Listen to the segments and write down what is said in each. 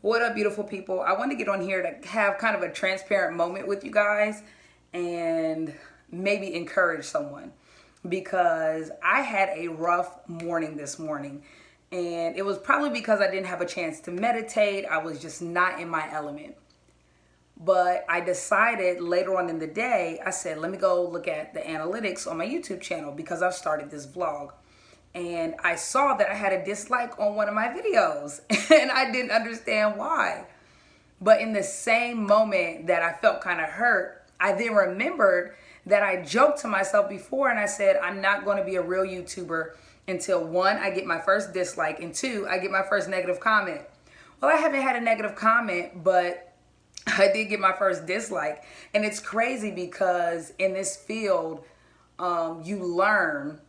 What up, beautiful people? I want to get on here to have kind of a transparent moment with you guys and maybe encourage someone because I had a rough morning this morning. And it was probably because I didn't have a chance to meditate. I was just not in my element. But I decided later on in the day, I said, let me go look at the analytics on my YouTube channel because I've started this vlog. And I saw that I had a dislike on one of my videos and I didn't understand why. But in the same moment that I felt kind of hurt, I then remembered that I joked to myself before and I said, I'm not going to be a real YouTuber until one, I get my first dislike, and two, I get my first negative comment. Well, I haven't had a negative comment, but I did get my first dislike. And it's crazy because in this field, you learn,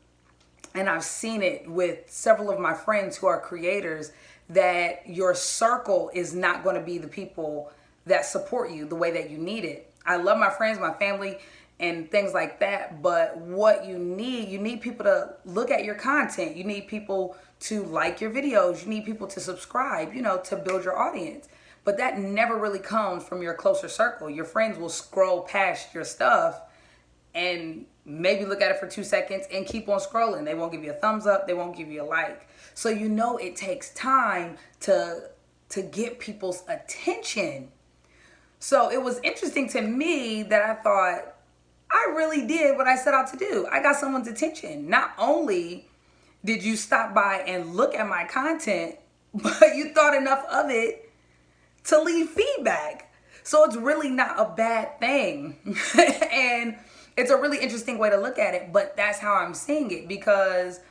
and I've seen it with several of my friends who are creators, that your circle is not going to be the people that support you the way that you need it. I love my friends, my family, and things like that, but what you need people to look at your content. You need people to like your videos. You need people to subscribe, to build your audience. But that never really comes from your closer circle. Your friends will scroll past your stuff and maybe look at it for 2 seconds and keep on scrolling. They won't give you a thumbs up. They won't give you a like. So it takes time to get people's attention. So it was interesting to me that I thought I really did what I set out to do. I got someone's attention. Not only did you stop by and look at my content, but you thought enough of it to leave feedback. So it's really not a bad thing. And it's a really interesting way to look at it, but that's how I'm seeing it because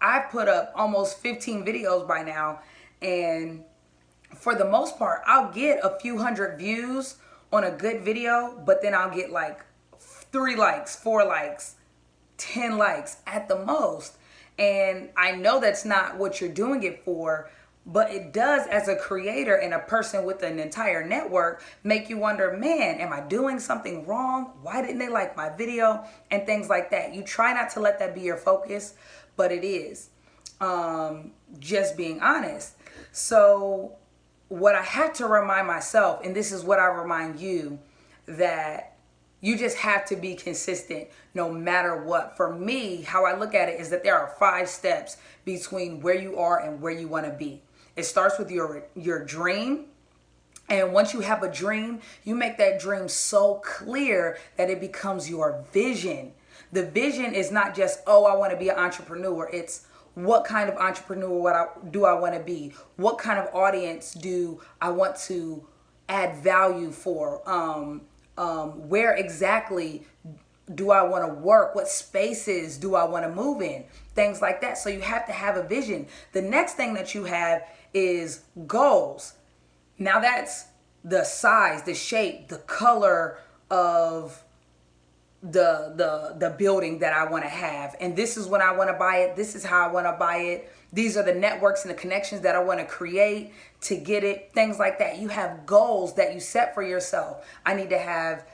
I've put up almost 15 videos by now, and for the most part, I'll get a few hundred views on a good video, but then I'll get like 3 likes, 4 likes, 10 likes at the most. And I know that's not what you're doing it for, but it does, as a creator and a person with an entire network, make you wonder, man, am I doing something wrong? Why didn't they like my video? And things like that. You try not to let that be your focus, but it is. Just being honest. So what I had to remind myself, and this is what I remind you, that you just have to be consistent no matter what. For me, how I look at it is that there are 5 steps between where you are and where you want to be. It starts with your dream. And once you have a dream, you make that dream so clear that it becomes your vision. The vision is not just, oh, I want to be an entrepreneur. It's what kind of entrepreneur do I want to be? What kind of audience do I want to add value for? Where exactly do I want to work? What spaces do I want to move in? Things like that. So you have to have a vision. The next thing that you have is goals. Now that's the size, the shape, the color of the building that I want to have. And this is when I want to buy it. This is how I want to buy it. These are the networks and the connections that I want to create to get it. Things like that. You have goals that you set for yourself. I need to have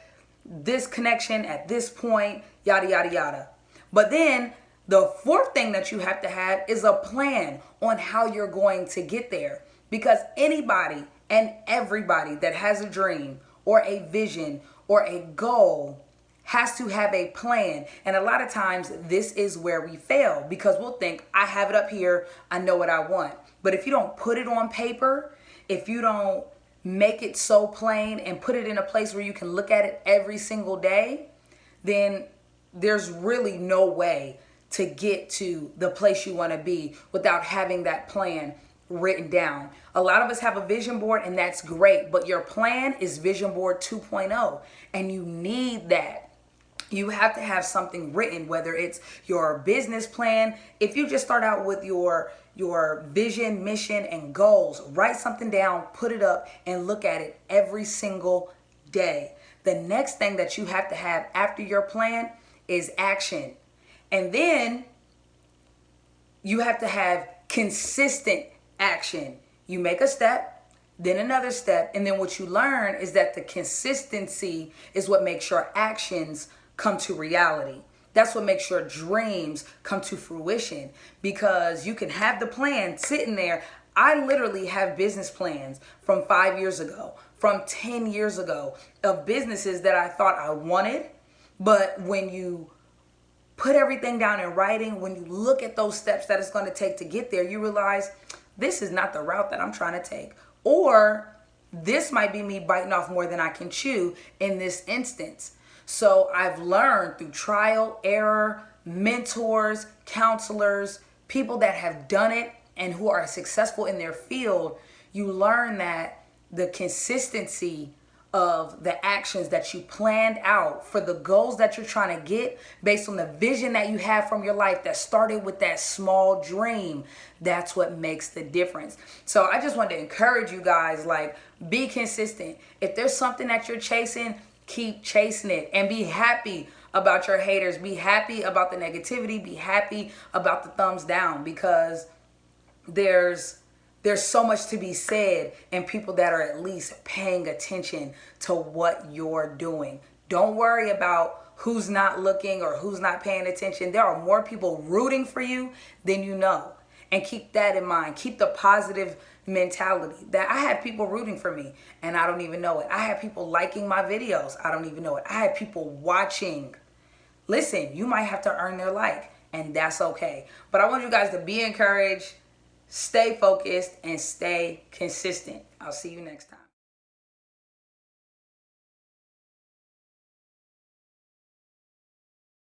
this connection at this point, yada, yada, yada. But then the 4th thing that you have to have is a plan on how you're going to get there. Because anybody and everybody that has a dream or a vision or a goal has to have a plan. And a lot of times this is where we fail because we'll think, I have it up here, I know what I want. But if you don't put it on paper, if you don't make it so plain and put it in a place where you can look at it every single day, then there's really no way to get to the place you want to be without having that plan written down. A lot of us have a vision board, and that's great, but your plan is vision board 2.0, and you need that. You have to have something written, whether it's your business plan. If you just start out with your vision, mission, and goals, write something down, put it up, and look at it every single day. The next thing that you have to have after your plan is action. And then you have to have consistent action. You make a step, then another step, and then what you learn is that the consistency is what makes your actions come to reality. That's what makes your dreams come to fruition, because you can have the plan sitting there. I literally have business plans from 5 years ago, from 10 years ago, of businesses that I thought I wanted. But when you put everything down in writing, when you look at those steps that it's going to take to get there, you realize this is not the route that I'm trying to take. Or this might be me biting off more than I can chew in this instance. So I've learned through trial, error, mentors, counselors, people that have done it and who are successful in their field, you learn that the consistency of the actions that you planned out for the goals that you're trying to get based on the vision that you have from your life that started with that small dream, that's what makes the difference. So I just wanted to encourage you guys, like, be consistent. If there's something that you're chasing, keep chasing it and be happy about your haters. Be happy about the negativity. Be happy about the thumbs down, because there's so much to be said in people that are at least paying attention to what you're doing. Don't worry about who's not looking or who's not paying attention. There are more people rooting for you than you know. And keep that in mind. Keep the positive mentality that I have people rooting for me and I don't even know it. I have people liking my videos. I don't even know it. I have people watching. Listen, you might have to earn their like, and that's okay. But I want you guys to be encouraged, stay focused, and stay consistent. I'll see you next time.